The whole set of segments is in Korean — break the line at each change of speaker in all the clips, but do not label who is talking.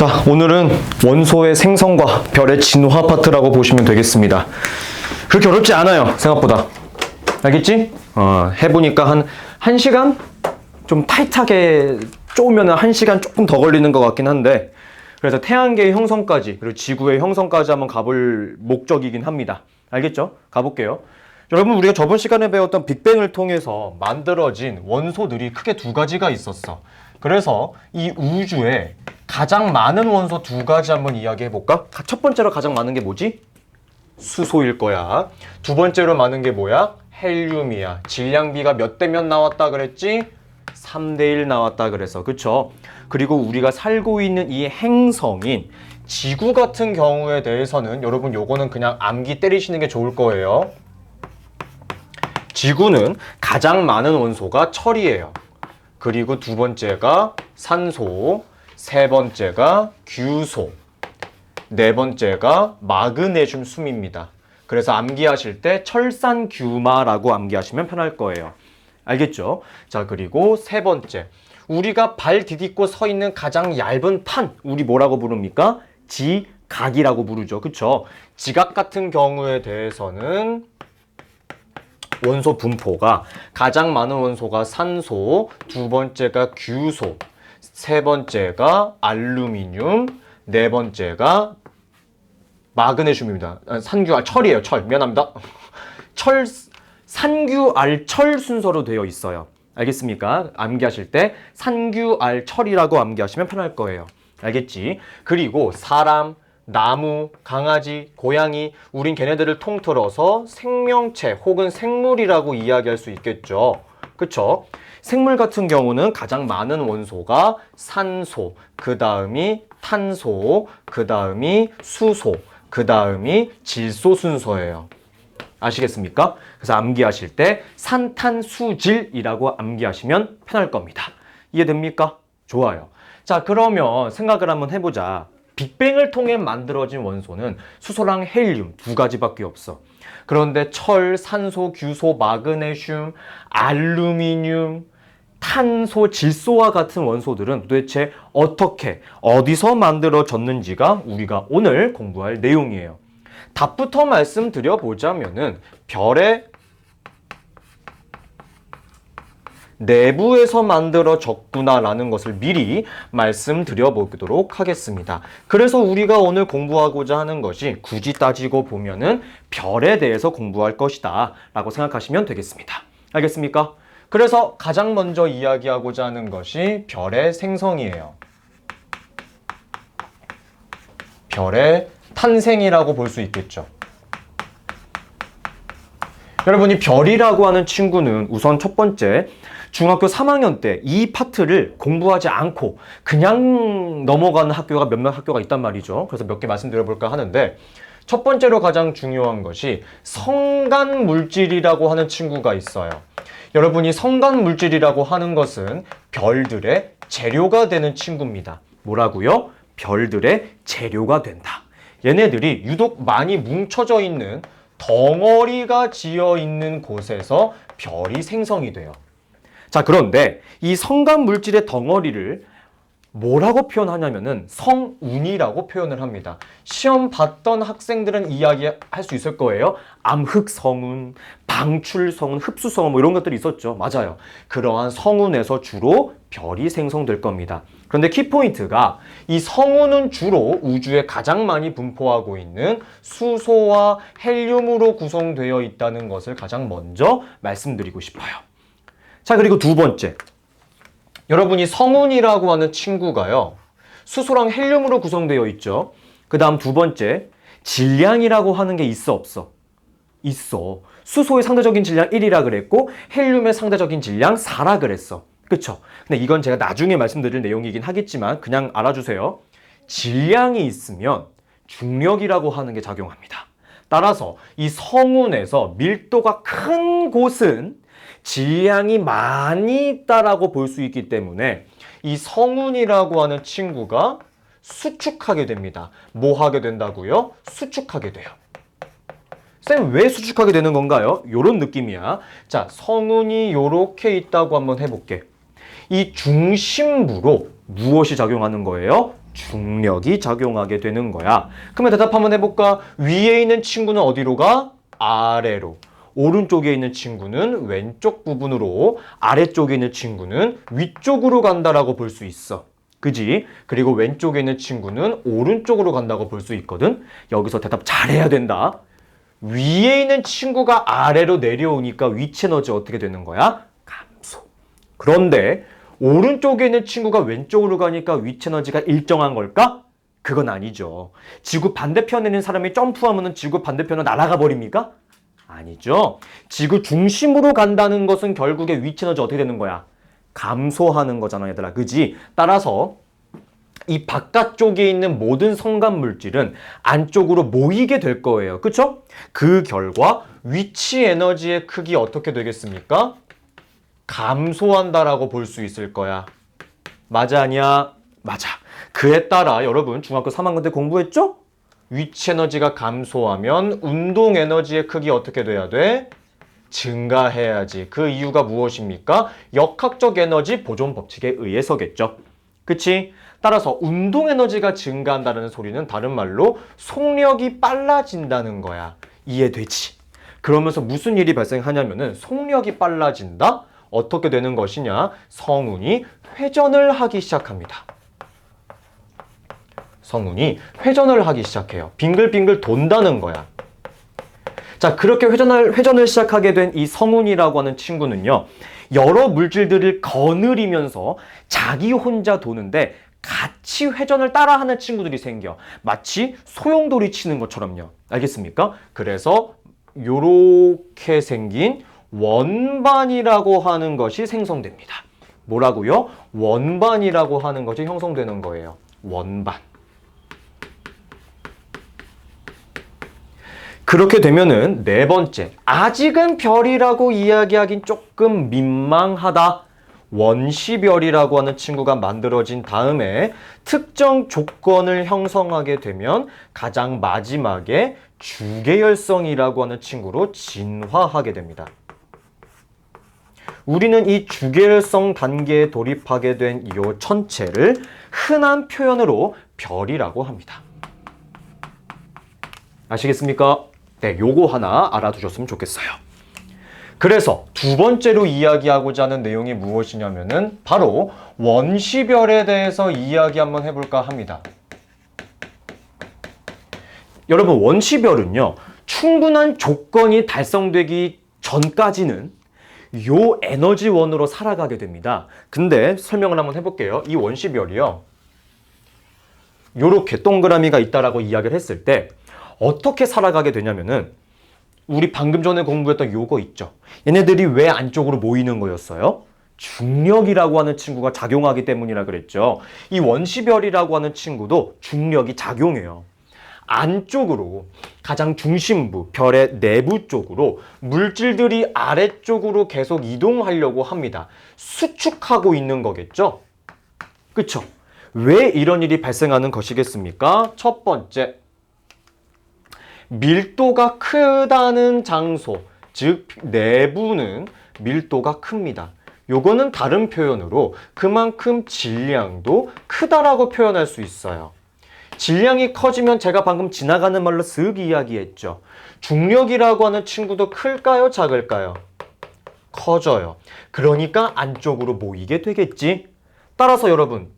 자, 오늘은 원소의 생성과 별의 진화 파트라고 보시면 되겠습니다. 그렇게 어렵지 않아요, 생각보다. 알겠지? 해보니까 한 1시간? 좀 타이트하게 쪼으면 1시간 조금 더 걸리는 것 같긴 한데, 그래서 태양계의 형성까지, 그리고 지구의 형성까지 한번 가볼 목적이긴 합니다. 알겠죠? 가볼게요. 여러분, 우리가 저번 시간에 배웠던 빅뱅을 통해서 만들어진 원소들이 크게 두 가지가 있었어. 그래서 이 우주에 가장 많은 원소 두 가지 한번 이야기해 볼까? 첫 번째로 가장 많은 게 뭐지? 수소일 거야. 두 번째로 많은 게 뭐야? 헬륨이야. 질량비가 몇 대 몇 나왔다 그랬지? 3대 1 나왔다 그래서. 그쵸? 그리고 우리가 살고 있는 이 행성인 지구 같은 경우에 대해서는 여러분 요거는 그냥 암기 때리시는 게 좋을 거예요. 지구는 가장 많은 원소가 철이에요. 그리고 두 번째가 산소, 세 번째가 규소, 네 번째가 마그네슘 숨입니다. 그래서 암기하실 때 철산규마라고 암기하시면 편할 거예요. 알겠죠? 자, 그리고 세 번째, 우리가 발 디딛고 서 있는 가장 얇은 판, 우리 뭐라고 부릅니까? 지각이라고 부르죠. 그쵸? 지각 같은 경우에 대해서는 원소 분포가 가장 많은 원소가 산소, 두 번째가 규소, 세 번째가 알루미늄, 네 번째가 마그네슘입니다. 산규알철이에요. 철. 미안합니다. 산규알철 순서로 되어 있어요. 알겠습니까? 암기하실 때 산규알철이라고 암기하시면 편할 거예요. 알겠지? 그리고 사람, 나무, 강아지, 고양이, 우린 걔네들을 통틀어서 생명체 혹은 생물이라고 이야기할 수 있겠죠. 그쵸? 생물 같은 경우는 가장 많은 원소가 산소, 그 다음이 탄소, 그 다음이 수소, 그 다음이 질소 순서예요. 아시겠습니까? 그래서 암기하실 때 산탄수질이라고 암기하시면 편할 겁니다. 이해됩니까? 좋아요. 자, 그러면 생각을 한번 해보자. 빅뱅을 통해 만들어진 원소는 수소랑 헬륨 두 가지밖에 없어. 그런데 철, 산소, 규소, 마그네슘, 알루미늄, 탄소, 질소와 같은 원소들은 도대체 어떻게, 어디서 만들어졌는지가 우리가 오늘 공부할 내용이에요. 답부터 말씀드려보자면은 별의 내부에서 만들어졌구나라는 것을 미리 말씀드려보도록 하겠습니다. 그래서 우리가 오늘 공부하고자 하는 것이 굳이 따지고 보면은 별에 대해서 공부할 것이다 라고 생각하시면 되겠습니다. 알겠습니까? 그래서 가장 먼저 이야기하고자 하는 것이 별의 생성이에요. 별의 탄생이라고 볼 수 있겠죠. 여러분이 별이라고 하는 친구는 우선 첫 번째, 중학교 3학년 때 이 파트를 공부하지 않고 그냥 넘어가는 학교가 몇몇 학교가 있단 말이죠. 그래서 몇 개 말씀드려볼까 하는데, 첫 번째로 가장 중요한 것이 성간 물질이라고 하는 친구가 있어요. 여러분이 성간 물질이라고 하는 것은 별들의 재료가 되는 친구입니다. 뭐라고요? 별들의 재료가 된다. 얘네들이 유독 많이 뭉쳐져 있는 덩어리가 지어 있는 곳에서 별이 생성이 돼요. 자, 그런데 이 성간 물질의 덩어리를 뭐라고 표현하냐면은 성운이라고 표현을 합니다. 시험 봤던 학생들은 이야기할 수 있을 거예요. 암흑성운, 방출성운, 흡수성운 뭐 이런 것들이 있었죠. 맞아요. 그러한 성운에서 주로 별이 생성될 겁니다. 그런데 키포인트가 이 성운은 주로 우주에 가장 많이 분포하고 있는 수소와 헬륨으로 구성되어 있다는 것을 가장 먼저 말씀드리고 싶어요. 자, 그리고 두 번째. 여러분이 성운이라고 하는 친구가요, 수소랑 헬륨으로 구성되어 있죠. 그 다음 두 번째, 질량이라고 하는 게 있어, 없어? 있어. 수소의 상대적인 질량 1이라 그랬고 헬륨의 상대적인 질량 4라 그랬어. 그쵸? 근데 이건 제가 나중에 말씀드릴 내용이긴 하겠지만 그냥 알아주세요. 질량이 있으면 중력이라고 하는 게 작용합니다. 따라서 이 성운에서 밀도가 큰 곳은 질량이 많이 있다라고 볼 수 있기 때문에 이 성운이라고 하는 친구가 수축하게 됩니다. 뭐 하게 된다고요? 수축하게 돼요. 쌤, 왜 수축하게 되는 건가요? 요런 느낌이야. 자, 성운이 요렇게 있다고 한번 해볼게. 이 중심부로 무엇이 작용하는 거예요? 중력이 작용하게 되는 거야. 그러면 대답 한번 해볼까? 위에 있는 친구는 어디로 가? 아래로. 오른쪽에 있는 친구는 왼쪽 부분으로, 아래쪽에 있는 친구는 위쪽으로 간다라고 볼 수 있어. 그지? 그리고 왼쪽에 있는 친구는 오른쪽으로 간다고 볼 수 있거든? 여기서 대답 잘해야 된다. 위에 있는 친구가 아래로 내려오니까 위치 에너지 어떻게 되는 거야? 감소. 그런데 오른쪽에 있는 친구가 왼쪽으로 가니까 위치 에너지가 일정한 걸까? 그건 아니죠. 지구 반대편에 있는 사람이 점프하면 지구 반대편으로 날아가 버립니까? 아니죠. 지구 중심으로 간다는 것은 결국에 위치 에너지 어떻게 되는 거야? 감소하는 거잖아, 얘들아. 그지? 따라서 이 바깥쪽에 있는 모든 성간 물질은 안쪽으로 모이게 될 거예요. 그쵸? 그 결과 위치 에너지의 크기 어떻게 되겠습니까? 감소한다라고 볼 수 있을 거야. 맞아, 아니야? 맞아. 그에 따라 여러분 중학교 3학년 때 공부했죠? 위치 에너지가 감소하면 운동 에너지의 크기 어떻게 돼야 돼? 증가해야지. 그 이유가 무엇입니까? 역학적 에너지 보존 법칙에 의해서겠죠. 그치? 따라서 운동 에너지가 증가한다는 소리는 다른 말로 속력이 빨라진다는 거야. 이해되지? 그러면서 무슨 일이 발생하냐면은 속력이 빨라진다? 어떻게 되는 것이냐? 성운이 회전을 하기 시작합니다. 성운이 회전을 하기 시작해요. 빙글빙글 돈다는 거야. 자, 그렇게 회전을 시작하게 된 이 성운이라고 하는 친구는요, 여러 물질들을 거느리면서 자기 혼자 도는데 같이 회전을 따라하는 친구들이 생겨. 마치 소용돌이 치는 것처럼요. 알겠습니까? 그래서 요렇게 생긴 원반이라고 하는 것이 생성됩니다. 뭐라고요? 원반이라고 하는 것이 형성되는 거예요. 원반. 그렇게 되면은 네 번째, 아직은 별이라고 이야기하긴 조금 민망하다. 원시별이라고 하는 친구가 만들어진 다음에 특정 조건을 형성하게 되면 가장 마지막에 주계열성이라고 하는 친구로 진화하게 됩니다. 우리는 이 주계열성 단계에 돌입하게 된 이 천체를 흔한 표현으로 별이라고 합니다. 아시겠습니까? 네, 요거 하나 알아두셨으면 좋겠어요. 그래서 두 번째로 이야기하고자 하는 내용이 무엇이냐면은 바로 원시별에 대해서 이야기 한번 해볼까 합니다. 여러분, 원시별은요, 충분한 조건이 달성되기 전까지는 요 에너지원으로 살아가게 됩니다. 근데 설명을 한번 해볼게요. 이 원시별이요, 요렇게 동그라미가 있다라고 이야기를 했을 때 어떻게 살아가게 되냐면은 우리 방금 전에 공부했던 요거 있죠. 얘네들이 왜 안쪽으로 모이는 거였어요? 중력이라고 하는 친구가 작용하기 때문이라 그랬죠. 이 원시별이라고 하는 친구도 중력이 작용해요. 안쪽으로 가장 중심부, 별의 내부 쪽으로 물질들이 아래쪽으로 계속 이동하려고 합니다. 수축하고 있는 거겠죠? 그쵸? 왜 이런 일이 발생하는 것이겠습니까? 첫 번째, 밀도가 크다는 장소, 즉 내부는 밀도가 큽니다. 요거는 다른 표현으로 그만큼 질량도 크다라고 표현할 수 있어요. 질량이 커지면 제가 방금 지나가는 말로 쓱 이야기했죠. 중력이라고 하는 친구도 클까요? 작을까요? 커져요. 그러니까 안쪽으로 모이게 되겠지. 따라서 여러분,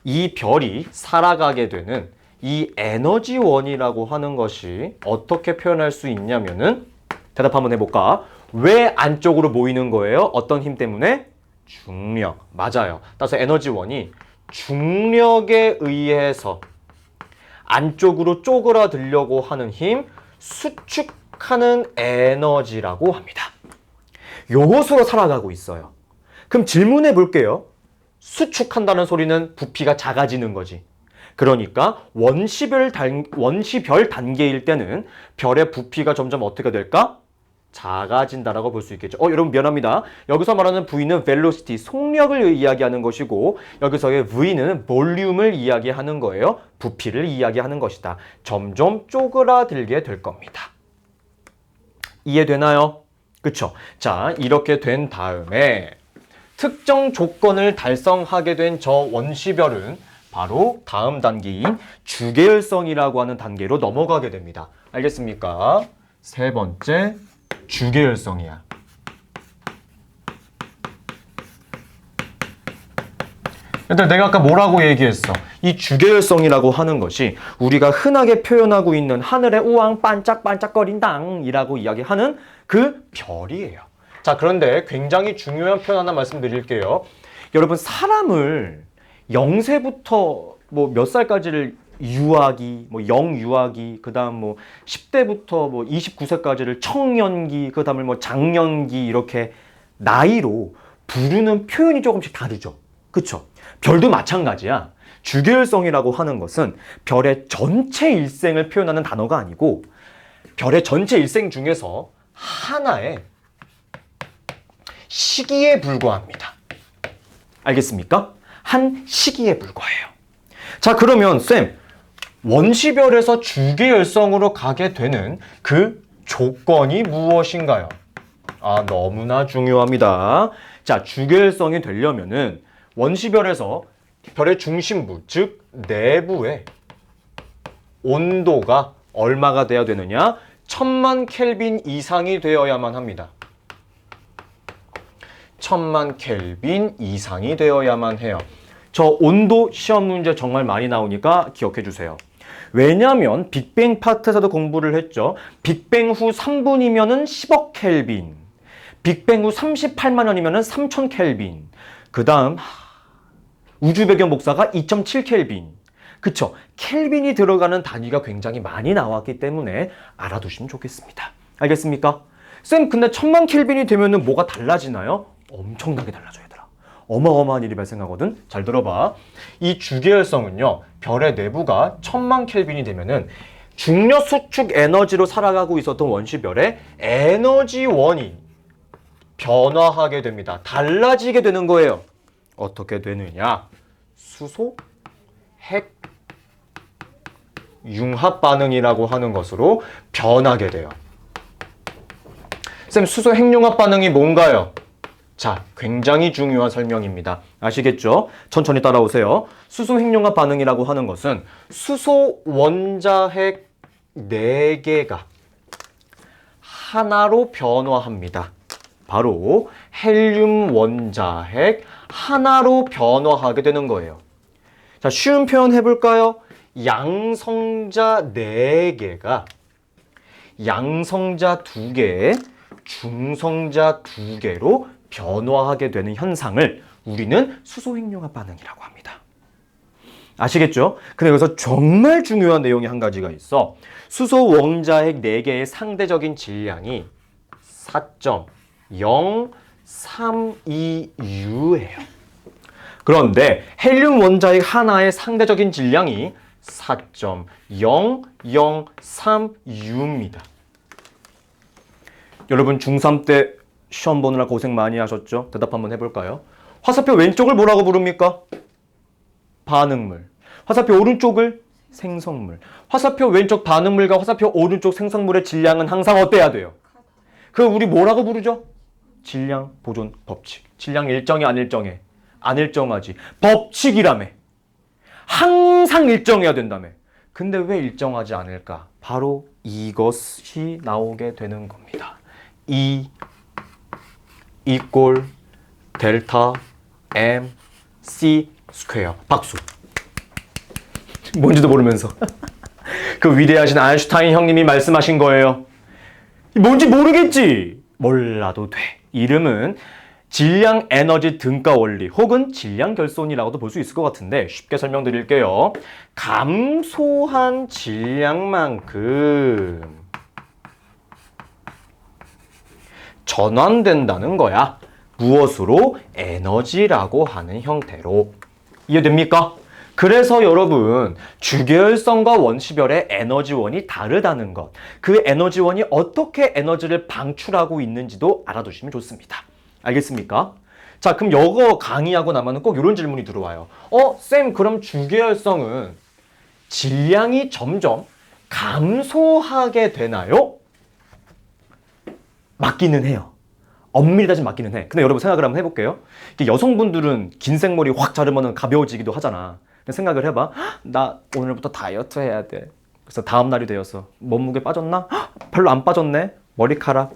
이 별이 살아가게 되는 이 에너지원이라고 하는 것이 어떻게 표현할 수 있냐면은 대답 한번 해볼까? 왜 안쪽으로 모이는 거예요? 어떤 힘 때문에? 중력. 맞아요. 따라서 에너지원이 중력에 의해서 안쪽으로 쪼그라들려고 하는 힘, 수축하는 에너지라고 합니다. 요것으로 살아가고 있어요. 그럼 질문해 볼게요. 수축한다는 소리는 부피가 작아지는 거지. 그러니까 원시별 단계일 때는 별의 부피가 점점 어떻게 될까? 작아진다라고 볼 수 있겠죠. 여러분 미안합니다. 여기서 말하는 V는 velocity, 속력을 이야기하는 것이고 여기서의 V는 볼륨을 이야기하는 거예요. 부피를 이야기하는 것이다. 점점 쪼그라들게 될 겁니다. 이해되나요? 그쵸? 자, 이렇게 된 다음에 특정 조건을 달성하게 된 저 원시별은 바로 다음 단계인 주계열성이라고 하는 단계로 넘어가게 됩니다. 알겠습니까? 세 번째, 주계열성이야. 일단 내가 아까 뭐라고 얘기했어? 이 주계열성이라고 하는 것이 우리가 흔하게 표현하고 있는 하늘의 우왕 반짝반짝거린당이라고 이야기하는 그 별이에요. 자, 그런데 굉장히 중요한 표현 하나 말씀드릴게요. 여러분, 사람을 0세부터 뭐 몇 살까지를 유아기, 뭐 영유아기, 그 다음 뭐 10대부터 뭐 29세까지를 청년기, 그 다음에 뭐 장년기, 이렇게 나이로 부르는 표현이 조금씩 다르죠. 그쵸? 별도 마찬가지야. 주계열성이라고 하는 것은 별의 전체 일생을 표현하는 단어가 아니고 별의 전체 일생 중에서 하나의 시기에 불과합니다. 알겠습니까? 한 시기에 불과해요. 자, 그러면 쌤, 원시별에서 주계열성으로 가게 되는 그 조건이 무엇인가요? 아, 너무나 중요합니다. 자, 주계열성이 되려면은 원시별에서 별의 중심부, 즉 내부의 온도가 얼마가 돼야 되느냐? 1000만 켈빈 이상이 되어야만 합니다. 1000만 켈빈 이상이 되어야만 해요. 저 온도 시험 문제 정말 많이 나오니까 기억해 주세요. 왜냐하면 빅뱅 파트에서도 공부를 했죠. 빅뱅 후 3분이면은 10억 켈빈, 빅뱅 후 38만 년이면은 3000 켈빈, 그 다음 우주 배경 복사가 2.7 켈빈. 그쵸? 켈빈이 들어가는 단위가 굉장히 많이 나왔기 때문에 알아두시면 좋겠습니다. 알겠습니까? 쌤, 근데 1000만 켈빈이 되면은 뭐가 달라지나요? 엄청나게 달라져요, 얘들아. 어마어마한 일이 발생하거든. 잘 들어봐. 이 주계열성은요, 별의 내부가 1000만 켈빈이 되면은 중력 수축 에너지로 살아가고 있었던 원시별의 에너지원이 변화하게 됩니다. 달라지게 되는 거예요. 어떻게 되느냐? 수소, 핵, 융합 반응이라고 하는 것으로 변하게 돼요. 쌤, 수소 핵융합 반응이 뭔가요? 자, 굉장히 중요한 설명입니다. 아시겠죠? 천천히 따라오세요. 수소 핵융합 반응이라고 하는 것은 수소 원자핵 4개가 하나로 변화합니다. 바로 헬륨 원자핵 하나로 변화하게 되는 거예요. 자, 쉬운 표현 해볼까요? 양성자 4개가 양성자 2개, 중성자 2개로 변화하게 되는 현상을 우리는 수소핵융합 반응이라고 합니다. 아시겠죠? 근데 여기서 정말 중요한 내용이 한 가지가 있어. 수소 원자핵 4개의 상대적인 질량이 4.032U예요. 그런데 헬륨 원자핵 하나의 상대적인 질량이 4.0032U입니다. 여러분 중3 때 시험 보느라 고생 많이 하셨죠? 대답 한번 해볼까요? 화살표 왼쪽을 뭐라고 부릅니까? 반응물. 화살표 오른쪽을 생성물. 화살표 왼쪽 반응물과 화살표 오른쪽 생성물의 질량은 항상 어때야 돼요? 그걸 우리 뭐라고 부르죠? 질량 보존 법칙. 질량 일정해 안 일정해? 안 일정하지. 법칙이라며. 항상 일정해야 된다며. 근데 왜 일정하지 않을까? 바로 이것이 나오게 되는 겁니다. E 이꼴 델타 M C 스퀘어. 박수. 뭔지도 모르면서. 그 위대하신 아인슈타인 형님이 말씀하신 거예요. 뭔지 모르겠지? 몰라도 돼. 이름은 질량 에너지 등가 원리 혹은 질량 결손이라고도 볼 수 있을 것 같은데 쉽게 설명드릴게요. 감소한 질량만큼 전환된다는 거야. 무엇으로? 에너지라고 하는 형태로. 이해됩니까? 그래서 여러분 주계열성과 원시별의 에너지원이 다르다는 것, 그 에너지원이 어떻게 에너지를 방출하고 있는지도 알아두시면 좋습니다. 알겠습니까? 자, 그럼 이거 강의하고 나면은 꼭 이런 질문이 들어와요. 쌤, 그럼 주계열성은 질량이 점점 감소하게 되나요? 맞기는 해요. 엄밀히 따지면 맞기는 해. 근데 여러분 생각을 한번 해볼게요. 여성분들은 긴 생머리 확 자르면 가벼워지기도 하잖아. 생각을 해봐. 나 오늘부터 다이어트 해야 돼. 그래서 다음 날이 되었어. 몸무게 빠졌나? 별로 안 빠졌네. 머리카락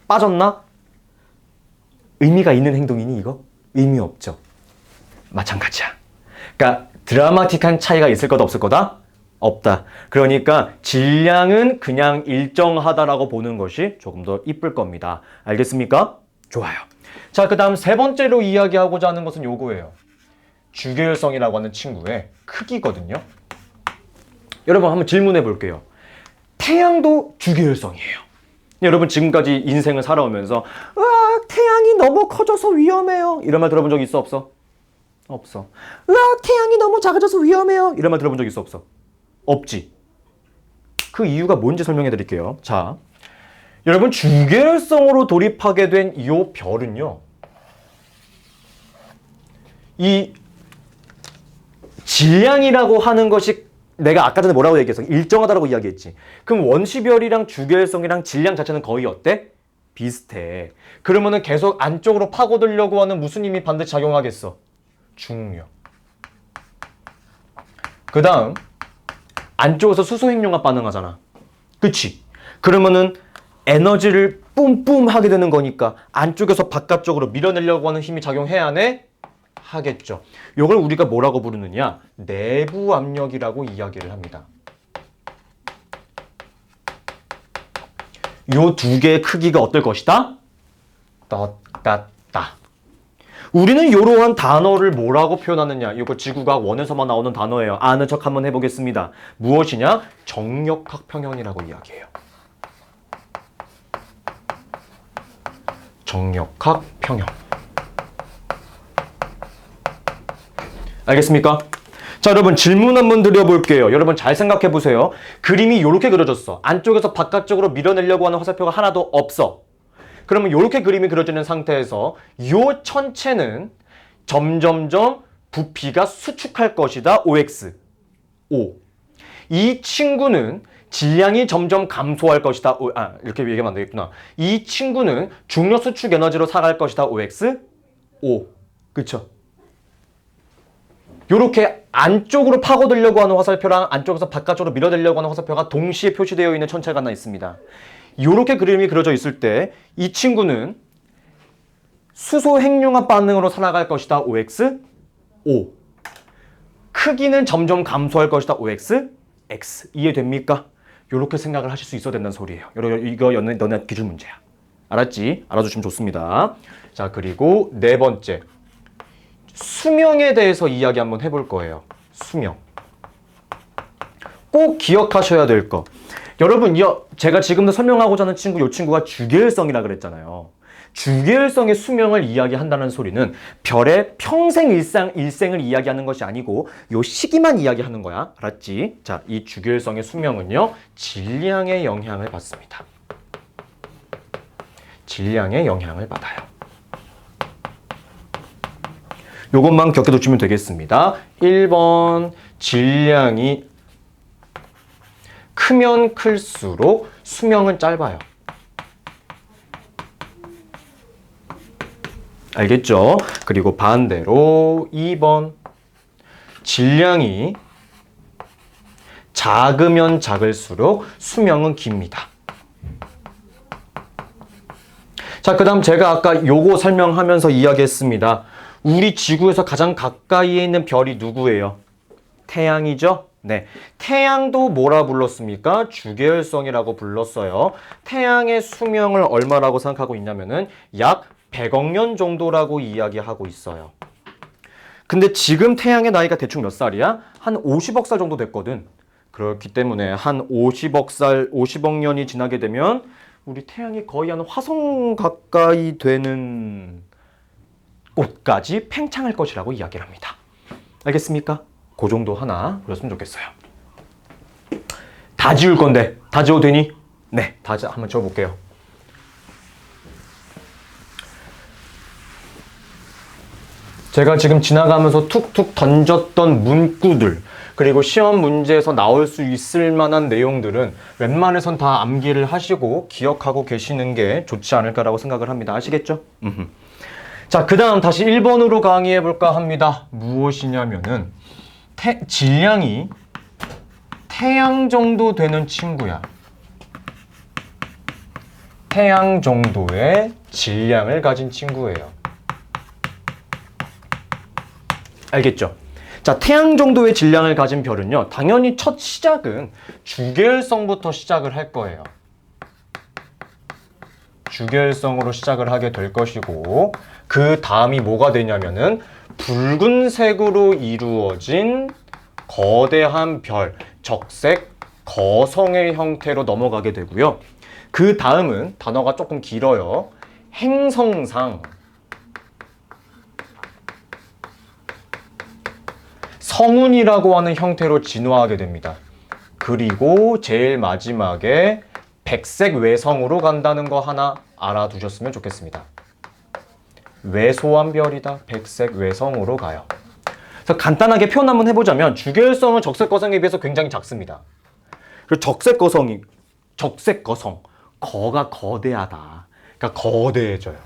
빠졌나? 의미가 있는 행동이니 이거? 의미 없죠. 마찬가지야. 그러니까 드라마틱한 차이가 있을 거다 없을 거다? 없다. 그러니까 질량은 그냥 일정하다라고 보는 것이 조금 더 이쁠 겁니다. 알겠습니까? 좋아요. 자, 그 다음 세 번째로 이야기하고자 하는 것은 요거예요. 주계율성이라고 하는 친구의 크기거든요. 여러분 한번 질문해 볼게요. 태양도 주계율성이에요. 여러분 지금까지 인생을 살아오면서 태양이 너무 커져서 위험해요. 이런 말 들어본 적 있어 없어? 없어. 태양이 너무 작아져서 위험해요. 이런 말 들어본 적 있어 없어? 없지. 그 이유가 뭔지 설명해 드릴게요. 자, 여러분 주계율성으로 돌입하게 된 이 별은요, 이 질량이라고 하는 것이 내가 아까 전에 뭐라고 얘기했어? 일정하다라고 이야기했지. 그럼 원시별이랑 주계율성이랑 질량 자체는 거의 어때? 비슷해. 그러면은 계속 안쪽으로 파고들려고 하는 무슨 힘이 반드시 작용하겠어? 중력. 그 다음 안쪽에서 수소핵융합 반응하잖아. 그치? 그러면은 에너지를 뿜뿜 하게 되는 거니까 안쪽에서 바깥쪽으로 밀어내려고 하는 힘이 작용해야 하네? 하겠죠. 이걸 우리가 뭐라고 부르느냐? 내부 압력이라고 이야기를 합니다. 요 두 개의 크기가 어떨 것이다? 똑같다. 우리는 이러한 단어를 뭐라고 표현하느냐? 이거 지구과학 원에서만 나오는 단어예요. 아는 척 한번 해보겠습니다. 무엇이냐? 정력학 평형이라고 이야기해요. 정력학 평형. 알겠습니까? 자, 여러분 질문 한번 드려볼게요. 여러분 잘 생각해 보세요. 그림이 이렇게 그려졌어. 안쪽에서 바깥쪽으로 밀어내려고 하는 화살표가 하나도 없어. 그러면 이렇게 그림이 그려지는 상태에서 이 천체는 점점점 부피가 수축할 것이다. OX. O. 이 친구는 질량이 점점 감소할 것이다. 이렇게 얘기하면 안 되겠구나. 이 친구는 중력 수축 에너지로 살아갈 것이다. OX. O. 그쵸? 요렇게 안쪽으로 파고들려고 하는 화살표랑 안쪽에서 바깥쪽으로 밀어내려고 하는 화살표가 동시에 표시되어 있는 천체가 하나 있습니다. 요렇게 그림이 그려져 있을 때 이 친구는 수소 핵융합 반응으로 살아갈 것이다. OX. O. 크기는 점점 감소할 것이다. OX. X. 이해됩니까? 요렇게 생각을 하실 수 있어야 된다는 소리예요. 이거 너네 기출 문제야. 알았지? 알아주시면 좋습니다. 자, 그리고 네 번째. 수명에 대해서 이야기 한번 해볼 거예요. 수명. 꼭 기억하셔야 될 거. 여러분, 제가 지금도 설명하고자 하는 친구, 이 친구가 주계율성이라 그랬잖아요. 주계율성의 수명을 이야기한다는 소리는 별의 평생 일생을 이야기하는 것이 아니고 요 시기만 이야기하는 거야. 알았지? 자, 이 주계율성의 수명은요, 질량의 영향을 받습니다. 질량의 영향을 받아요. 요것만 기억해두시면 되겠습니다. 1번, 질량이 크면 클수록 수명은 짧아요. 알겠죠? 그리고 반대로 2번, 질량이 작으면 작을수록 수명은 깁니다. 자, 그 다음 제가 아까 요거 설명하면서 이야기했습니다. 우리 지구에서 가장 가까이에 있는 별이 누구예요? 태양이죠? 네. 태양도 뭐라 불렀습니까? 주계율성이라고 불렀어요. 태양의 수명을 얼마라고 생각하고 있냐면은 약 100억 년 정도라고 이야기하고 있어요. 근데 지금 태양의 나이가 대충 몇 살이야? 한 50억 살 정도 됐거든. 그렇기 때문에 한 50억 년이 지나게 되면 우리 태양이 거의 한 화성 가까이 되는 곳까지 팽창할 것이라고 이야기를 합니다. 알겠습니까? 그 정도 하나 그렸으면 좋겠어요. 다 지울 건데 다 지워도 되니? 네, 한번 지워볼게요. 제가 지금 지나가면서 툭툭 던졌던 문구들, 그리고 시험 문제에서 나올 수 있을 만한 내용들은 웬만해선 다 암기를 하시고 기억하고 계시는 게 좋지 않을까라고 생각을 합니다. 아시겠죠? 자, 그 다음 다시 1번으로 강의해 볼까 합니다. 무엇이냐면은 질량이 태양 정도 되는 친구야. 태양 정도의 질량을 가진 친구예요. 알겠죠? 자, 태양 정도의 질량을 가진 별은요, 당연히 첫 시작은 주계열성부터 시작을 할 거예요. 주계열성으로 시작을 하게 될 것이고, 그 다음이 뭐가 되냐면은 붉은색으로 이루어진 거대한 별, 적색 거성의 형태로 넘어가게 되고요. 그 다음은 단어가 조금 길어요. 행성상, 성운이라고 하는 형태로 진화하게 됩니다. 그리고 제일 마지막에 백색 외성으로 간다는 거 하나 알아두셨으면 좋겠습니다. 왜소한 별이다. 백색 외성으로 가요. 그래서 간단하게 표현 한번 해보자면 주계열성은 적색 거성에 비해서 굉장히 작습니다. 그리고 적색 거성, 거가 거대하다. 그러니까 거대해져요.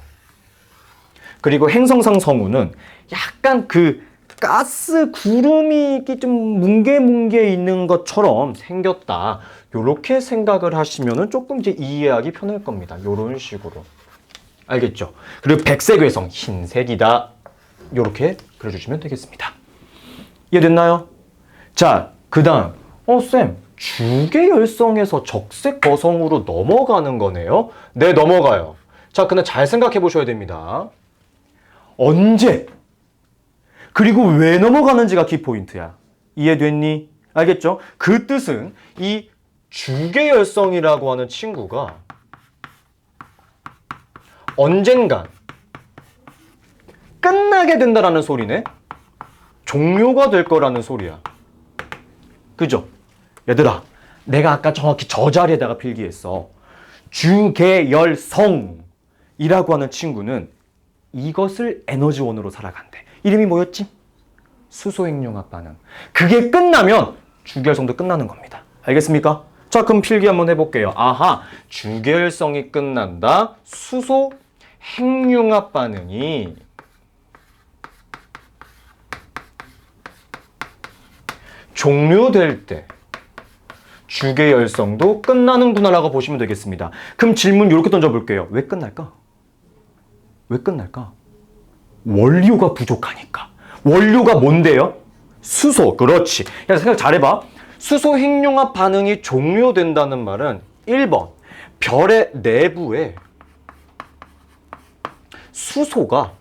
그리고 행성상 성운은 약간 그 가스 구름이 좀 뭉게뭉게 있는 것처럼 생겼다. 요렇게 생각을 하시면은 조금 이제 이해하기 편할 겁니다. 요런 식으로. 알겠죠? 그리고 백색 외성, 흰색이다. 요렇게 그려주시면 되겠습니다. 이해됐나요? 자, 그 다음. 쌤, 주계열성에서 적색 거성으로 넘어가는 거네요? 네, 넘어가요. 자, 근데 잘 생각해 보셔야 됩니다. 언제? 그리고 왜 넘어가는지가 키포인트야. 이해됐니? 알겠죠? 그 뜻은 이 주계열성이라고 하는 친구가 언젠간 끝나게 된다라는 소리네? 종료가 될 거라는 소리야. 그죠? 얘들아, 내가 아까 정확히 저 자리에다가 필기했어. 주계열성이라고 하는 친구는 이것을 에너지원으로 살아간대. 이름이 뭐였지? 수소행용합 반응. 그게 끝나면 주계열성도 끝나는 겁니다. 알겠습니까? 자, 그럼 필기 한번 해볼게요. 아하, 주계열성이 끝난다. 수소행융합 반응이 종료될 때 주계열성도 끝나는구나 라고 보시면 되겠습니다. 그럼 질문 이렇게 던져볼게요. 왜 끝날까? 왜 끝날까? 원료가 부족하니까. 원료가 뭔데요? 수소. 그렇지. 야, 생각 잘해봐. 수소 핵융합 반응이 종료된다는 말은 1번 별의 내부에 수소가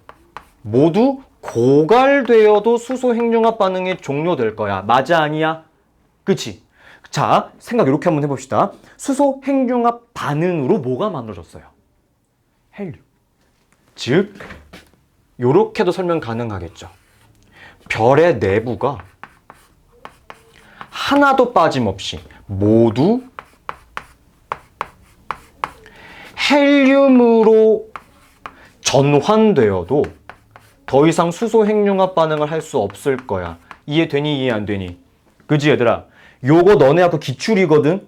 모두 고갈되어도 수소 핵융합 반응이 종료될 거야. 맞아, 아니야? 그치? 자, 생각 이렇게 한번 해봅시다. 수소 핵융합 반응으로 뭐가 만들어졌어요? 헬륨. 즉 요렇게도 설명 가능하겠죠. 별의 내부가 하나도 빠짐없이 모두 헬륨으로 전환되어도 더 이상 수소 핵융합 반응을 할 수 없을 거야. 이해되니 이해 안 되니? 그지 얘들아? 요거 너네하고 기출이거든?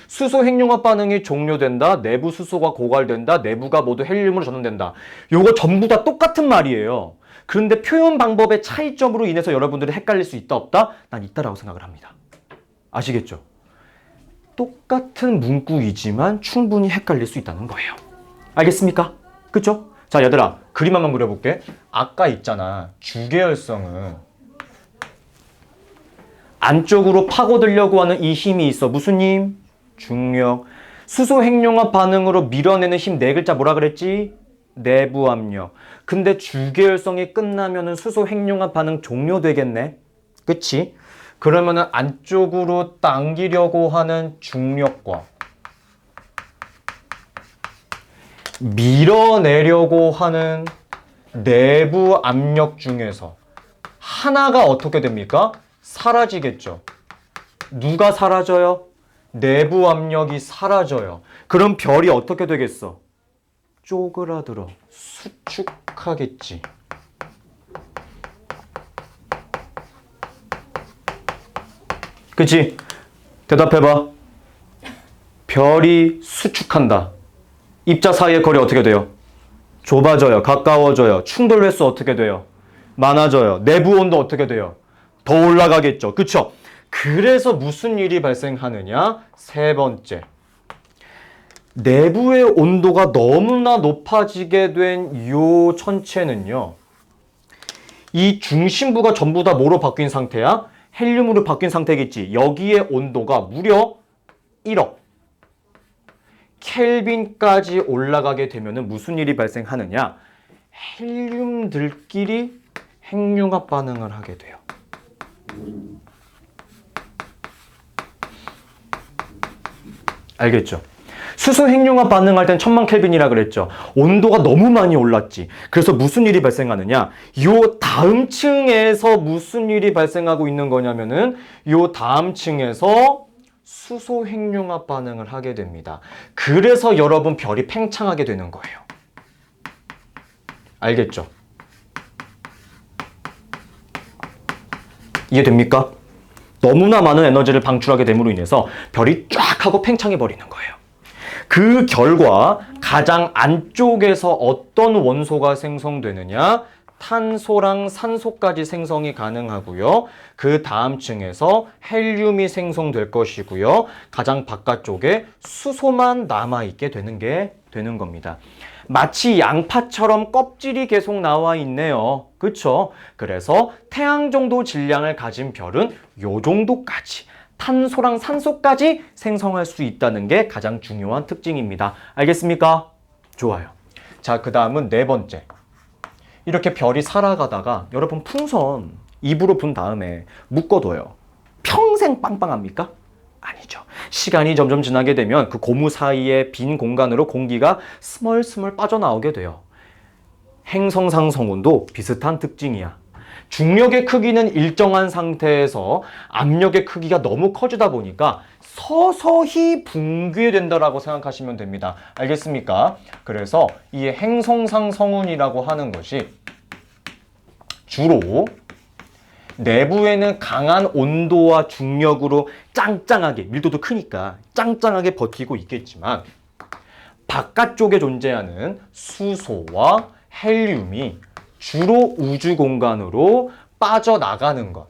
수소 핵융합 반응이 종료된다. 내부 수소가 고갈된다. 내부가 모두 헬륨으로 전환된다. 요거 전부 다 똑같은 말이에요. 그런데 표현 방법의 차이점으로 인해서 여러분들이 헷갈릴 수 있다 없다? 난 있다라고 생각을 합니다. 아시겠죠? 똑같은 문구이지만 충분히 헷갈릴 수 있다는 거예요. 알겠습니까? 그쵸? 자, 얘들아, 그림 한번 그려볼게. 아까 있잖아. 주계열성은 안쪽으로 파고들려고 하는 이 힘이 있어. 무슨 힘? 중력. 수소 핵융합 반응으로 밀어내는 힘 네 글자 뭐라 그랬지? 내부 압력. 근데 주계열성이 끝나면은 수소 핵융합 반응 종료되겠네. 그치? 그러면은 안쪽으로 당기려고 하는 중력과 밀어내려고 하는 내부 압력 중에서 하나가 어떻게 됩니까? 사라지겠죠. 누가 사라져요? 내부 압력이 사라져요. 그럼 별이 어떻게 되겠어? 쪼그라들어 수축하겠지. 그치? 대답해봐. 별이 수축한다. 입자 사이의 거리 어떻게 돼요? 좁아져요. 가까워져요. 충돌 횟수 어떻게 돼요? 많아져요. 내부 온도 어떻게 돼요? 더 올라가겠죠. 그쵸? 그래서 무슨 일이 발생하느냐? 세 번째. 내부의 온도가 너무나 높아지게 된 이 천체는요. 이 중심부가 전부 다 뭐로 바뀐 상태야? 헬륨으로 바뀐 상태겠지. 여기에 온도가 무려 1억 켈빈까지 올라가게 되면 무슨 일이 발생하느냐? 헬륨들끼리 핵융합 반응을 하게 돼요. 알겠죠? 수소 핵융합 반응할 땐 1000만 켈빈이라 그랬죠. 온도가 너무 많이 올랐지. 그래서 무슨 일이 발생하느냐? 요 다음 층에서 무슨 일이 발생하고 있는 거냐면은 요 다음 층에서 수소 핵융합 반응을 하게 됩니다. 그래서 여러분 별이 팽창하게 되는 거예요. 알겠죠? 이해됩니까? 너무나 많은 에너지를 방출하게 됨으로 인해서 별이 쫙 하고 팽창해 버리는 거예요. 그 결과 가장 안쪽에서 어떤 원소가 생성되느냐? 탄소랑 산소까지 생성이 가능하고요. 그 다음 층에서 헬륨이 생성될 것이고요. 가장 바깥쪽에 수소만 남아있게 되는 겁니다. 마치 양파처럼 껍질이 계속 나와 있네요. 그쵸? 그래서 태양 정도 질량을 가진 별은 요 정도까지 탄소랑 산소까지 생성할 수 있다는 게 가장 중요한 특징입니다. 알겠습니까? 좋아요. 자, 그 다음은 네 번째. 이렇게 별이 살아가다가 여러분 풍선 입으로 분 다음에 묶어둬요. 평생 빵빵합니까? 아니죠. 시간이 점점 지나게 되면 그 고무 사이의 빈 공간으로 공기가 스멀스멀 빠져나오게 돼요. 행성상 성운도 비슷한 특징이야. 중력의 크기는 일정한 상태에서 압력의 크기가 너무 커지다 보니까 서서히 붕괴된다라고 생각하시면 됩니다. 알겠습니까? 그래서 이 행성상 성운이라고 하는 것이 주로 내부에는 강한 온도와 중력으로 짱짱하게, 밀도도 크니까 짱짱하게 버티고 있겠지만 바깥쪽에 존재하는 수소와 헬륨이 주로 우주 공간으로 빠져나가는 것.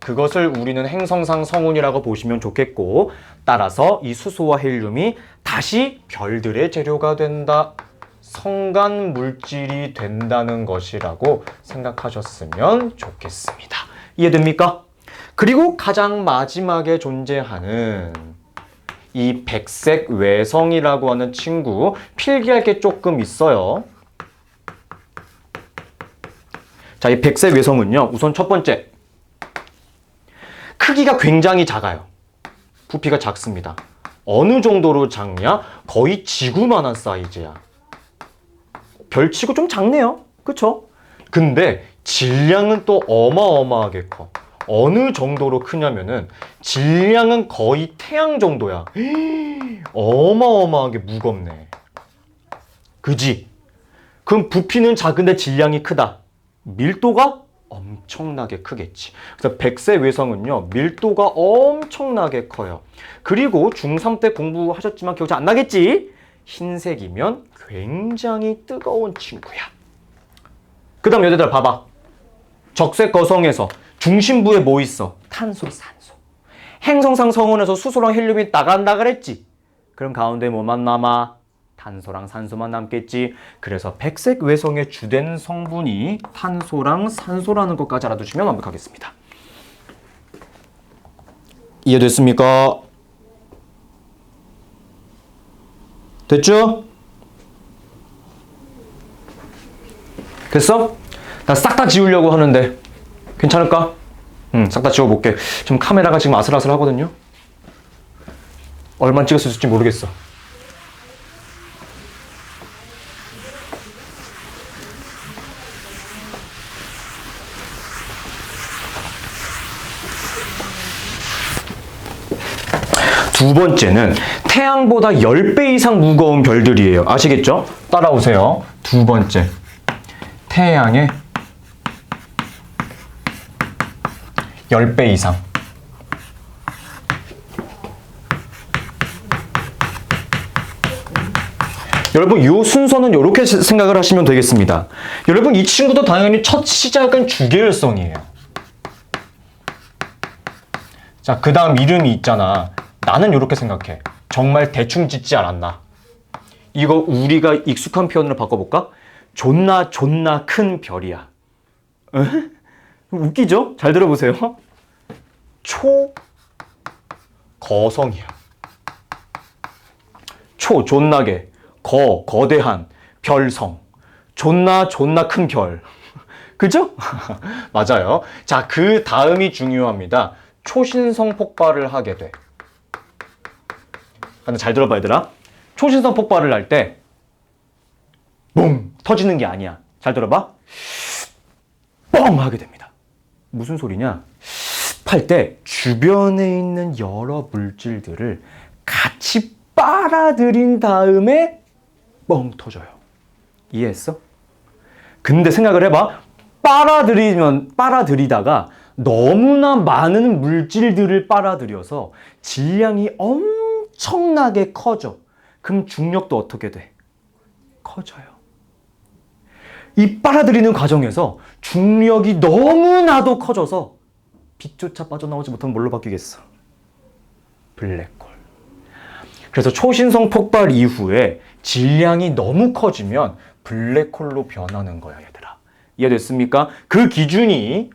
그것을 우리는 행성상 성운이라고 보시면 좋겠고, 따라서 이 수소와 헬륨이 다시 별들의 재료가 된다. 성간 물질이 된다는 것이라고 생각하셨으면 좋겠습니다. 이해됩니까? 그리고 가장 마지막에 존재하는 이 백색 외성이라고 하는 친구, 필기할 게 조금 있어요. 자, 이 백색 외성은요, 우선 첫 번째, 크기가 굉장히 작아요. 부피가 작습니다. 어느 정도로 작냐? 거의 지구만한 사이즈야. 별치고 좀 작네요. 그쵸? 근데 질량은 또 어마어마하게 커. 어느 정도로 크냐면은 질량은 거의 태양 정도야. 어마어마하게 무겁네. 그지? 그럼 부피는 작은데 질량이 크다. 밀도가 엄청나게 크겠지. 그래서 백색 외성은요, 밀도가 엄청나게 커요. 그리고 중3 때 공부하셨지만 기억 잘 안 나겠지? 흰색이면 굉장히 뜨거운 친구야. 그 다음 얘들아 봐봐. 적색 거성에서 중심부에 뭐 있어? 탄소, 산소. 행성상 성운에서 수소랑 헬륨이 나간다 그랬지? 그럼 가운데 뭐만 남아? 탄소랑 산소만 남겠지. 그래서 백색 외성의 주된 성분이 탄소랑 산소라는 것까지 알아두시면 완벽하겠습니다. 이해됐습니까? 됐죠? 됐어? 나 싹 다 지우려고 하는데 괜찮을까? 싹 다 지워볼게. 지금 카메라가 지금 아슬아슬 하거든요. 얼마 찍을 수 있을지 모르겠어. 두 번째는 태양보다 10배 이상 무거운 별들이에요. 아시겠죠? 따라오세요. 두 번째. 태양의 10배 이상. 여러분 이 순서는 이렇게 생각을 하시면 되겠습니다. 여러분 이 친구도 당연히 첫 시작은 주계열성이에요. 자, 그 다음 이름이 있잖아. 나는 이렇게 생각해. 정말 대충 짓지 않았나. 이거 우리가 익숙한 표현으로 바꿔볼까? 존나 큰 별이야. 에? 웃기죠? 잘 들어보세요. 초거성이야. 존나게. 거대한. 별성. 존나 큰 별. 그죠? 맞아요. 자, 그 다음이 중요합니다. 초신성 폭발을 하게 돼. 근데 잘 들어봐, 얘들아. 초신성 폭발을 할 때, 嘣! 터지는 게 아니야. 잘 들어봐. 뻥! 하게 됩니다. 무슨 소리냐? 할 때 주변에 있는 여러 물질들을 같이 빨아들인 다음에 뻥 터져요. 이해했어? 근데 생각을 해봐. 빨아들이다가 너무나 많은 물질들을 빨아들여서 질량이 엄청나게 커져. 그럼 중력도 어떻게 돼? 커져요. 이 빨아들이는 과정에서 중력이 너무나도 커져서 빛조차 빠져나오지 못하면 뭘로 바뀌겠어? 블랙홀. 그래서 초신성 폭발 이후에 질량이 너무 커지면 블랙홀로 변하는 거야, 얘들아. 이해됐습니까? 그 기준이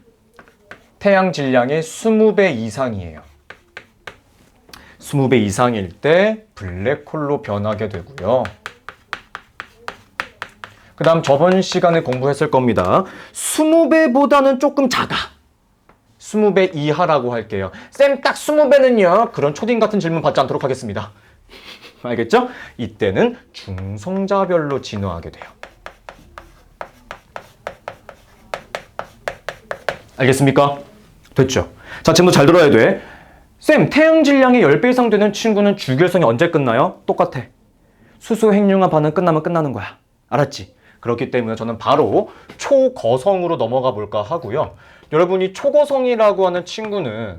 태양 질량의 20배 이상이에요. 20배 이상일 때 블랙홀로 변하게 되고요. 그 다음 저번 시간에 공부했을 겁니다. 20배보다는 조금 작아. 20배 이하라고 할게요. 쌤, 딱 20배는요? 그런 초딩 같은 질문 받지 않도록 하겠습니다. 알겠죠? 이때는 중성자별로 진화하게 돼요. 알겠습니까? 됐죠? 자, 지금도 잘 들어야 돼. 쌤, 태양 질량이 10배 이상 되는 친구는 주결성이 언제 끝나요? 똑같아. 수소 핵융합 반응 끝나면 끝나는 거야. 알았지? 그렇기 때문에 저는 바로 초거성으로 넘어가 볼까 하고요. 여러분이 초거성이라고 하는 친구는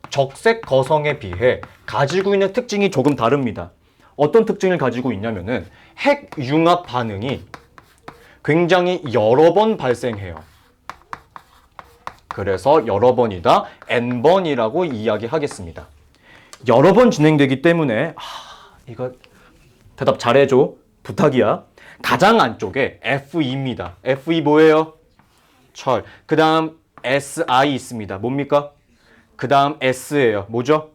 적색 거성에 비해 가지고 있는 특징이 조금 다릅니다. 어떤 특징을 가지고 있냐면은 핵융합 반응이 굉장히 여러 번 발생해요. 그래서 여러 번이다 N번이라고 이야기하겠습니다. 여러 번 진행되기 때문에 이거 대답 잘해줘. 부탁이야. 가장 안쪽에 Fe입니다. Fe 뭐예요? 철. 그 다음 Si 있습니다. 뭡니까? 그 다음 S예요. 뭐죠?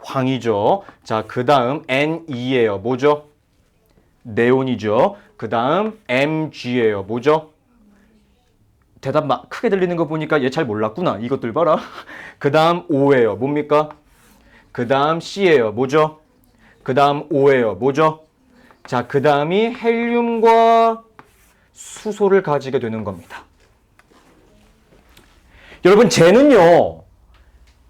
황이죠. 자, 그 다음 Ne-예요. 뭐죠? 네온이죠. 그 다음 Mg예요. 뭐죠? 대답 막 크게 들리는 거 보니까 얘 잘 몰랐구나. 이것들 봐라. 그 다음 O예요. 뭡니까? 그 다음 C예요. 뭐죠? 그 다음 O예요. 뭐죠? 자, 그 다음이 헬륨과 수소를 가지게 되는 겁니다. 여러분, 쟤는요,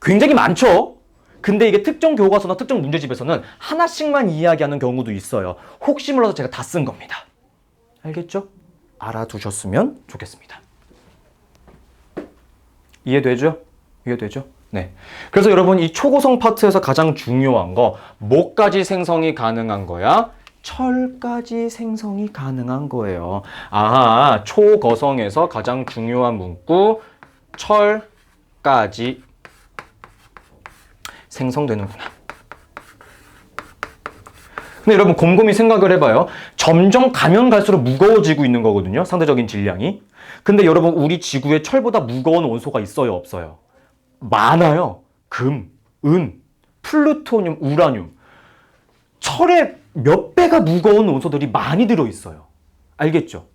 굉장히 많죠? 근데 이게 특정 교과서나 특정 문제집에서는 하나씩만 이야기하는 경우도 있어요. 혹시 몰라서 제가 다 쓴 겁니다. 알겠죠? 알아두셨으면 좋겠습니다. 이해되죠? 이해되죠? 네. 그래서 여러분, 이 초고성 파트에서 가장 중요한 거, 뭐까지 생성이 가능한 거야? 철까지 생성이 가능한 거예요. 아하, 초거성에서 가장 중요한 문구, 철까지 생성되는구나. 근데 여러분 곰곰이 생각을 해봐요. 점점 가면 갈수록 무거워지고 있는 거거든요. 상대적인 질량이. 근데 여러분 우리 지구에 철보다 무거운 원소가 있어요? 없어요? 많아요. 금, 은, 플루토늄, 우라늄. 철의 몇 배가 무거운 원소들이 많이 들어있어요. 알겠죠?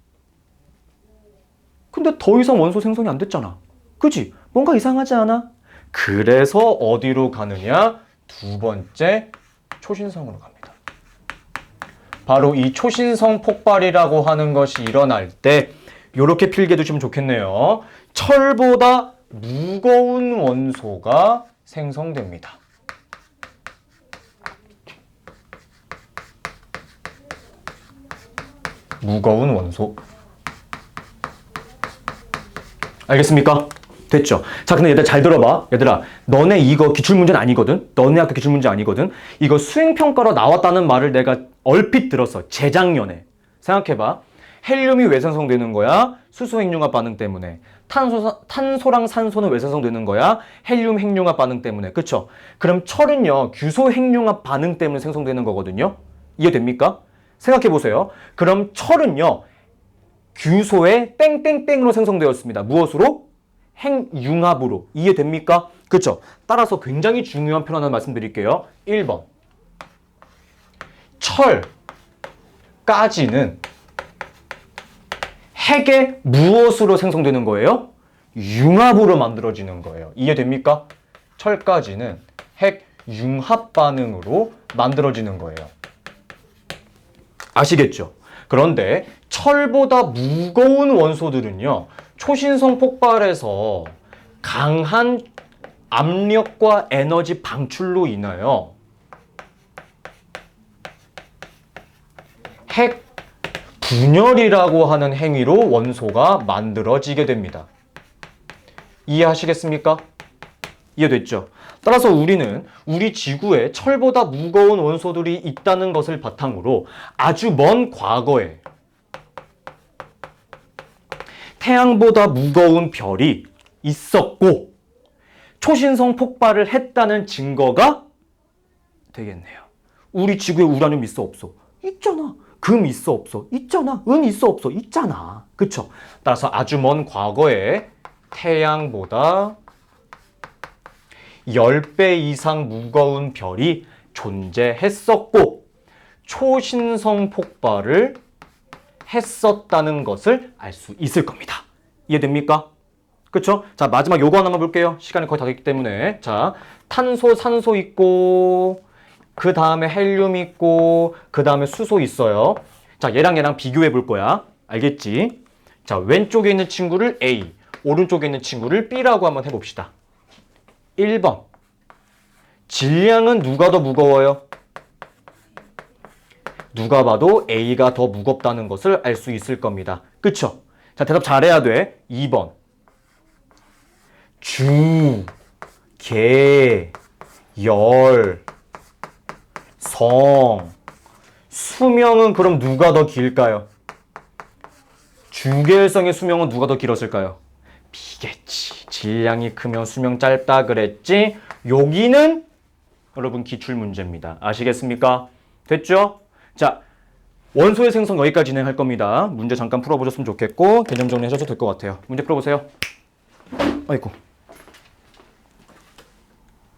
근데 더 이상 원소 생성이 안 됐잖아. 그치? 뭔가 이상하지 않아? 그래서 어디로 가느냐? 두 번째 초신성으로 갑니다. 바로 이 초신성 폭발이라고 하는 것이 일어날 때 이렇게 필기해 두시면 좋겠네요. 철보다 무거운 원소가 생성됩니다. 무거운 원소. 알겠습니까? 됐죠? 자, 근데 얘들아 잘 들어봐. 얘들아, 너네 이거 기출문제는 아니거든? 너네 학교 기출문제 아니거든? 이거 수행평가로 나왔다는 말을 내가 얼핏 들었어. 재작년에. 생각해봐. 헬륨이 왜 생성되는 거야? 수소 핵융합 반응 때문에. 탄소랑 산소는 왜 생성되는 거야? 헬륨 핵융합 반응 때문에. 그쵸? 그럼 철은요, 규소 핵융합 반응 때문에 생성되는 거거든요. 이해됩니까? 생각해 보세요. 그럼 철은요, 규소의 땡땡땡으로 생성되었습니다. 무엇으로? 핵융합으로. 이해됩니까? 그쵸? 따라서 굉장히 중요한 표현 하나 말씀드릴게요. 1번. 철까지는 핵의 무엇으로 생성되는 거예요? 융합으로 만들어지는 거예요. 이해됩니까? 철까지는 핵 융합 반응으로 만들어지는 거예요. 아시겠죠? 그런데 철보다 무거운 원소들은요, 초신성 폭발에서 강한 압력과 에너지 방출로 인하여 핵 분열이라고 하는 행위로 원소가 만들어지게 됩니다. 이해하시겠습니까? 이해됐죠? 따라서 우리는 우리 지구에 철보다 무거운 원소들이 있다는 것을 바탕으로 아주 먼 과거에 태양보다 무거운 별이 있었고 초신성 폭발을 했다는 증거가 되겠네요. 우리 지구에 우라늄 있어 없어? 있잖아. 금 있어 없어? 있잖아. 은 있어 없어? 있잖아. 그쵸? 따라서 아주 먼 과거에 태양보다 10배 이상 무거운 별이 존재했었고 초신성 폭발을 했었다는 것을 알 수 있을 겁니다. 이해됩니까? 그쵸? 자, 마지막 요거 하나만 볼게요. 시간이 거의 다 됐기 때문에. 자, 탄소, 산소 있고 그 다음에 헬륨 있고 그 다음에 수소 있어요. 자, 얘랑 비교해 볼 거야. 알겠지? 자, 왼쪽에 있는 친구를 A, 오른쪽에 있는 친구를 B라고 한번 해봅시다. 1번. 질량은 누가 더 무거워요? 누가 봐도 A가 더 무겁다는 것을 알 수 있을 겁니다. 그쵸? 자, 대답 잘해야 돼. 2번. 주, 계, 열, 성, 수명은 그럼 누가 더 길까요? 주계열성의 수명은 누가 더 길었을까요? B겠지. 질량이 크면 수명 짧다 그랬지? 여기는 여러분 기출문제입니다. 아시겠습니까? 됐죠? 자, 원소의 생성 여기까지 진행할 겁니다. 문제 잠깐 풀어보셨으면 좋겠고 개념 정리하셔도 될 것 같아요. 문제 풀어보세요. 아이고.